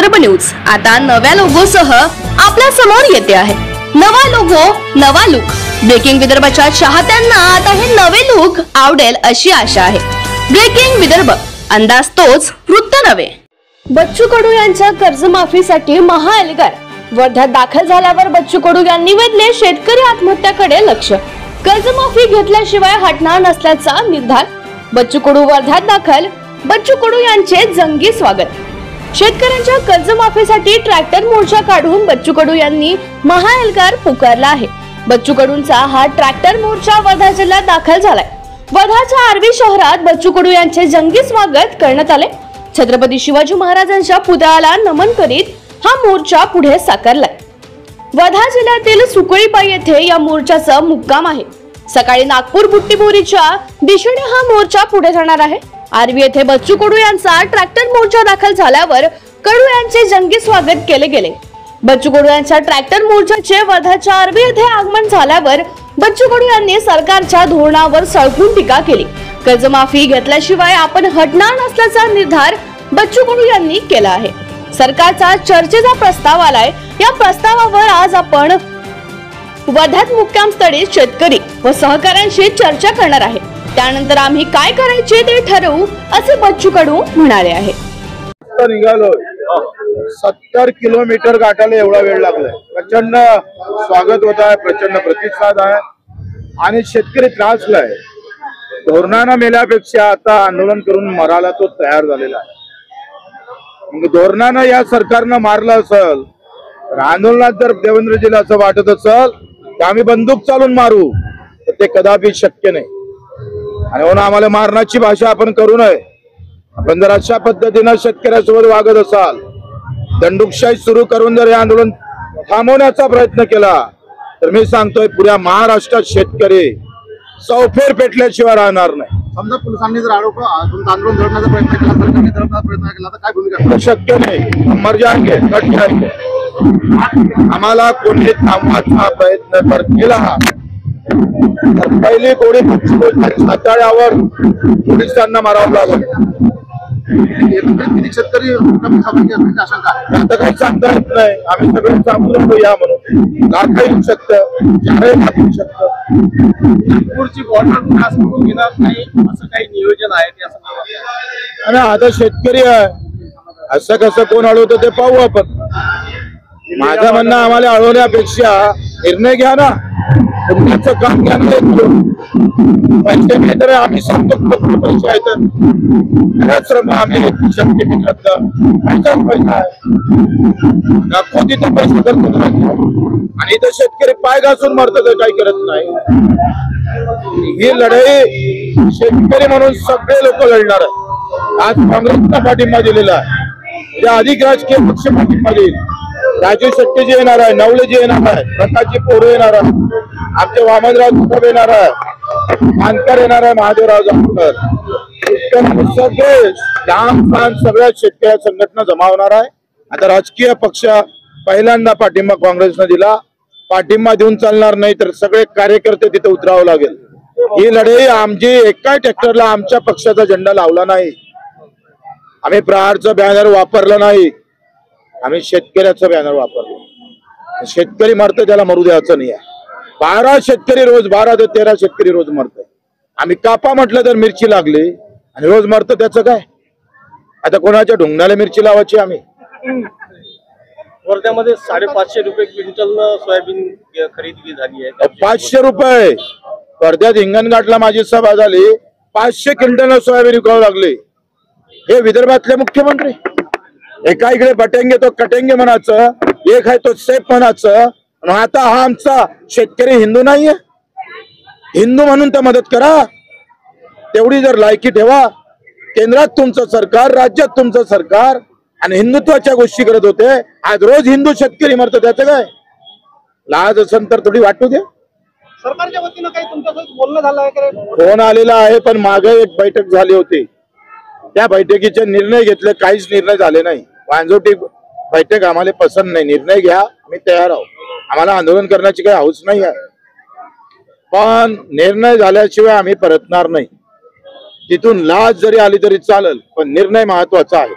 Vidarbha news आता नव्या लोगोसह आपल्या समोर येते आहे। नवा लोगो, नवा लुक। ब्रेकिंग विदर्भाच्या चाहत्यांना आता हे नवे लुक आवडेल अशी आशा आहे। ब्रेकिंग विदर्भ, अंदाज तोच, वृत्त नवे। बच्चू कडू यांच्या कर्जमाफीसाठी महाएल्गार वर्ध्यात दाखल झाल्यावर बच्चू कडू यांनी वेधले शेतकरी आत्महत्याकडे लक्ष। कर्जमाफी घेतल्याशिवाय हटणार नसल्याचा निर्धार। बच्चू कडू वर्ध्यात दाखल, बच्चू कडू यांचे जंगी स्वागत। शेतकऱ्यांच्या कर्जमाफीसाठी ट्रॅक्टर मोर्चा काढून बच्चू कडू यांनी महाएल्गार पुकारला आहे। बच्चू कडूंचा हा ट्रॅक्टर मोर्चा वर्धा जिल्ह्यात दाखल झालाय। वर्धाच्या आर्वी शहरात बच्चू कडू यांचे जंगी स्वागत करण्यात आले। छत्रपती शिवाजी महाराजांच्या पुतळ्याला नमन करीत हा मोर्चा पुढे साकारलाय। वर्धा जिल्ह्यातील सुकळीबाई येथे या मोर्चाचा मुक्काम आहे। सकाळी नागपूर बुट्टीबोरीच्या दिशेने हा मोर्चा पुढे जाणार आहे। आर्वी येथे बच्चू कडू यांचा ट्रॅक्टर मोर्चा दाखल झाल्यावर कडू यांचे जंगी स्वागत केले गेले। बच्चू कडू यांच्या ट्रॅक्टर मोर्चाचे वर्धाच्या आर्वी येथे आगमन झाल्यावर बच्चू कडू यांनी सरकारच्या धोरणावर सळकून टीका केली। कर्जमाफी घेतल्याशिवाय आपण हटणार नसल्याचा निर्धार बच्चू कडू यांनी केला आहे। सरकारचा चर्चेचा प्रस्ताव आलाय। या प्रस्तावावर आज आपण वर्ध्यात मुक्कामस्थळी शेतकरी व सहकाऱ्यांशी चर्चा करणार आहे। त्यानंतर आम्ही काय करायचे ते ठरवू असे बच्चू कडू म्हणाले आहे। निघालोय 70 किलोमीटर गाठायला एवढा वेळ लागलाय। प्रचंड स्वागत होत आहे, प्रचंड प्रतिसाद आहे आणि शेतकरी त्रासलाय। धोरणानं मेल्यापेक्षा आता आंदोलन करून मराला तो तयार झालेला आहे। मग धोरणानं या सरकारनं मारलं असेल तर आंदोलनात जर देवेंद्रजीला असं वाटत असेल की आम्ही बंदूक चालून मारू तर ते कदापि शक्य नाही। आणि म्हणून आम्हाला मारण्याची भाषा आपण करू नये। आपण जर अशा पद्धतीने शेतकऱ्यासोबत वागत असाल, दंडुकशाही सुरू करून जर हे आंदोलन थांबवण्याचा प्रयत्न केला तर मी सांगतोय पुऱ्या महाराष्ट्रात शेतकरी चौफेर पेटल्याशिवाय राहणार नाही। समजा पोलिसांनी जर आंदोलन धरण्याचा प्रयत्न केला, सरकारने धरण्याचा प्रयत्न केला तर काय भूमिका? शक्य नाही, मर जाएंगे, कट जाएंगे। आम्हाला कोणी थांबवायचा प्रयत्न जर केला तर पहिली गोळी हाताळ्यावर पोलिसांना मारावं लागेल। किती शेतकरी आशंका आता काही सांगता येत नाही। आम्ही सगळे सांगतो या म्हणून लाखा येऊ शकतं, येऊ शकतं। नागपूरची बॉर्डर क्रॉस करून घेणार नाही असं काही नियोजन आहे आणि आता शेतकरी आहे, असं कसं कोण अडवतं ते पाहू आपण। माझं म्हणणं आम्हाला अडवण्यापेक्षा निर्णय घ्या ना, तुमचं काम घ्या ना। पैसे घेतर आम्ही सांगतो पैसे आहेत आम्ही शक्य पैसा आहे तिथे पैसे करतो आणि इथं शेतकरी पाय घासून मरतो तर काही करत नाही। ही लढाई शेतकरी म्हणून सगळे लोक लढणार आहे। आज काँग्रेसचा पाठिंबा दिलेला आहे, अधिक राजकीय पक्ष पाठिंबा देईल। राजू शेट्टीजी येणार आहे, नवलेजी येणार आहे, प्रकाशजी पोरे येणार आहे, आमचे वामनराव साहेब येणार आहे, मानकर येणार आहे, महादेवराव जानकर, सगळे लहान सगळ्या शेतकरी संघटना जमा होणार आहे। आता राजकीय पक्ष पहिल्यांदा पाठिंबा काँग्रेसने दिला, पाठिंबा देऊन चालणार नाही तर सगळे कार्यकर्ते तिथे उतरावं लागेल। ही लढाई आमची एका ट्रॅक्टरला आमच्या पक्षाचा झेंडा लावला नाही, आम्ही प्रहारचं बॅनर वापरलं नाही, आम्ही शेतकऱ्याचं बॅनर वापरलं। शेतकरी मरतं त्याला मरू द्यायचं नाही आहे। 12 शेतकरी रोज, 12 ते 13 शेतकरी रोज मरतं। आम्ही कापा म्हटलं तर मिरची लागली आणि रोज मरतं, त्याचं काय? आता कोणाच्या ढुंगणाला मिरची लावायची आम्ही? वर्ध्यामध्ये 550 रुपये क्विंटल सोयाबीन खरेदी झाली आहे। 500 रुपये वर्ध्यात हिंगणघाटला माझी सभा झाली, 500 क्विंटल सोयाबीन विकावं लागले। हे विदर्भातले मुख्यमंत्री एका इकडे बटेंगे तो कटेंगे म्हणायचं, एक आहे तो सेफ म्हणायचं। आता हा आमचा शेतकरी हिंदू नाहीये, हिंदू म्हणून तर मदत करा, तेवढी जर लायकी ठेवा। केंद्रात तुमचं सरकार, राज्यात तुमचं सरकार आणि हिंदुत्वाच्या गोष्टी करत होते, आज रोज हिंदू शेतकरी मरतो, त्याचं काय? लाज असेल तर थोडी वाटू द्या। सरकारच्या वतीनं काही तुमच्यासोबत बोलणं झालं आहे का? फोन आलेला आहे, पण मागे एक बैठक झाली होती, त्या बैठकीचे निर्णय घेतले, काहीच निर्णय झाले नाही। वांजोटी बैठक आम्हाला पसंत नाही, निर्णय घ्या, आम्ही तयार आहोत। आम्हाला आंदोलन करण्याची काही हौस नाही आहे, पण निर्णय झाल्याशिवाय आम्ही परतणार नाही। तिथून लाज जरी आली तरी चालेल, पण निर्णय महत्वाचा आहे।